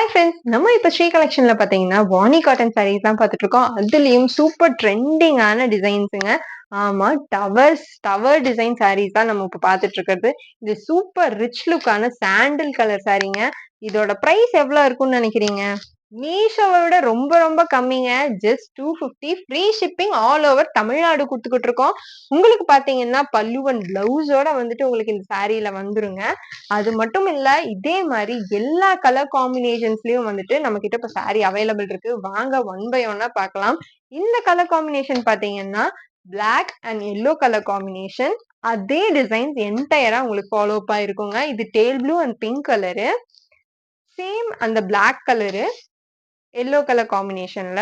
Hi friends! நம்ம இப்ப ஸ்ரீ கலெக்ஷன்ல பார்த்தீங்கன்னா, வாணி காட்டன் சாரீஸ் தான் பார்த்துட்டு இருக்கோம். அதுலயும் சூப்பர் ட்ரெண்டிங்கான டிசைன்ஸுங்க. ஆமா, டவர் டிசைன் சாரீஸ் தான் நம்ம இப்ப பார்த்துட்டு இருக்கிறது. இது சூப்பர் ரிச் லுக்கான சாண்டில் கலர் சாரீங்க. இதோட பிரைஸ் எவ்வளோ இருக்கும்னு நினைக்கிறீங்க? மீஷோவ விட ரொம்ப ரொம்ப கம்மிங்க. Just 250 free shipping all over Tamil Nadu குடுத்துக்கிட்டு இருக்கோம். உங்களுக்கு பார்த்தீங்கன்னா, பல்லு அண்ட் பிளவுஸோட வந்துட்டு உங்களுக்கு இந்த சாரீல வந்துருங்க. அது மட்டும் இல்ல, இதே மாரி எல்லா கலர் காம்பினேஷன்ஸ்லயும் வந்துட்டு நம்மகிட்ட இப்ப சாரி அவைலபிள் இருக்கு. வாங்க ஒன் பை ஒன்னா பார்க்கலாம். இந்த கலர் காம்பினேஷன் பார்த்தீங்கன்னா, black and yellow colour combination. அதே டிசைன்ஸ் என்டையரா உங்களுக்கு ஃபாலோ அப் ஆயிருக்குங்க. இது teal blue and pink colour. Same அந்த பிளாக் கலரு, எல்லோ கலர் காம்பினேஷன்ல.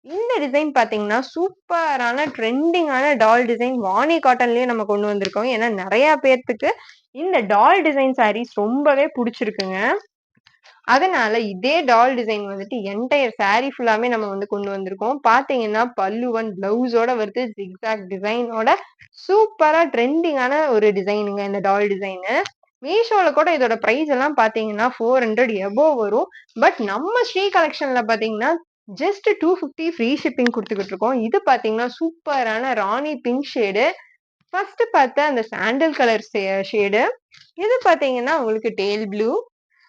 இந்த டிசைன் பார்த்தீங்கன்னா, சூப்பரான ட்ரெண்டிங்கான டால் டிசைன் வாணி காட்டன்லயே நம்ம கொண்டு வந்திருக்கோம். ஏன்னா நெறைய பேத்துக்கு இந்த டால் டிசைன் சாரீஸ் ரொம்பவே புடிச்சிருக்குங்க. அதனால இதே டால் டிசைன் வந்துட்டு என்டையர் சாரி ஃபுல்லாமே நம்ம வந்து கொண்டு வந்திருக்கோம். பார்த்தீங்கன்னா, பல்லு அண்ட் பிளவுஸோட வருது. ஜிக்ஸாக் டிசைனோட சூப்பரா ட்ரெண்டிங்கான ஒரு டிசைனுங்க இந்த டால் டிசைனு. மீஷோல கூட இதோட பிரைஸ் எல்லாம் பார்த்தீங்கன்னா, 400 எபோவ் வரும். பட் நம்ம ஸ்ரீ கலெக்ஷன்ல பார்த்தீங்கன்னா, ஜஸ்ட் 250 ஃப்ரீ ஷிப்பிங் குடுத்துக்கிட்டு இருக்கோம். இது பார்த்தீங்கன்னா, சூப்பரான ராணி பிங்க் ஷேடு. ஃபர்ஸ்ட் பார்த்த அந்த சாண்டல் கலர் ஷேடு. இது பார்த்தீங்கன்னா, உங்களுக்கு டேல் ப்ளூ.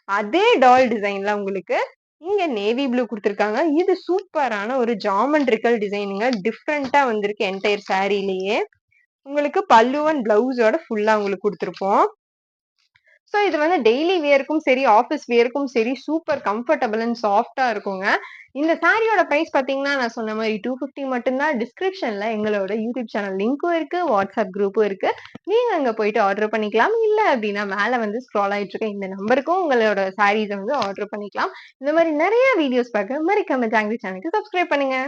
அதே டால் டிசைன்ல உங்களுக்கு இங்க நேவி ப்ளூ குடுத்துருக்காங்க. இது சூப்பரான ஒரு ஜாமெண்ட்ரிக்கல் டிசைனுங்க. டிஃபரெண்ட்டா வந்திருக்கு என்டையர் சாரிலயே. உங்களுக்கு பல்லு அண்ட் பிளவுஸோட ஃபுல்லா உங்களுக்கு குடுத்துருப்போம். ஸோ இது வந்து டெய்லி வியர்க்கும் சரி, ஆஃபீஸ் வியர்க்கும் சரி சூப்பர் கம்ஃபர்டபிள் அண்ட் சாஃப்ட்டா இருக்குங்க. இந்த சாரியோட பிரைஸ் பார்த்தீங்கன்னா, நான் சொன்ன மாரி 250 மட்டும் தான். டிஸ்கிரிப்ஷன்ல எங்களோட யூடியூப் சேனல் லிங்க்கும் இருக்கு, வாட்ஸ்அப் குரூப்பும் இருக்கு. நீங்க அங்க போயிட்டு ஆர்டர் பண்ணிக்கலாம். இல்ல அப்டின்னா மேல வந்து ஸ்க்ரால் ஆயிட்டு இருக்க இந்த நம்பருக்கும் உங்களோட சாரீஸ வந்து ஆர்டர் பண்ணிக்கலாம். இந்த மாரி நெறைய வீடியோஸ் பார்க்க மறக்காம ஜாங்கரி சேனலுக்கு சப்ஸ்கிரைப் பண்ணுங்க.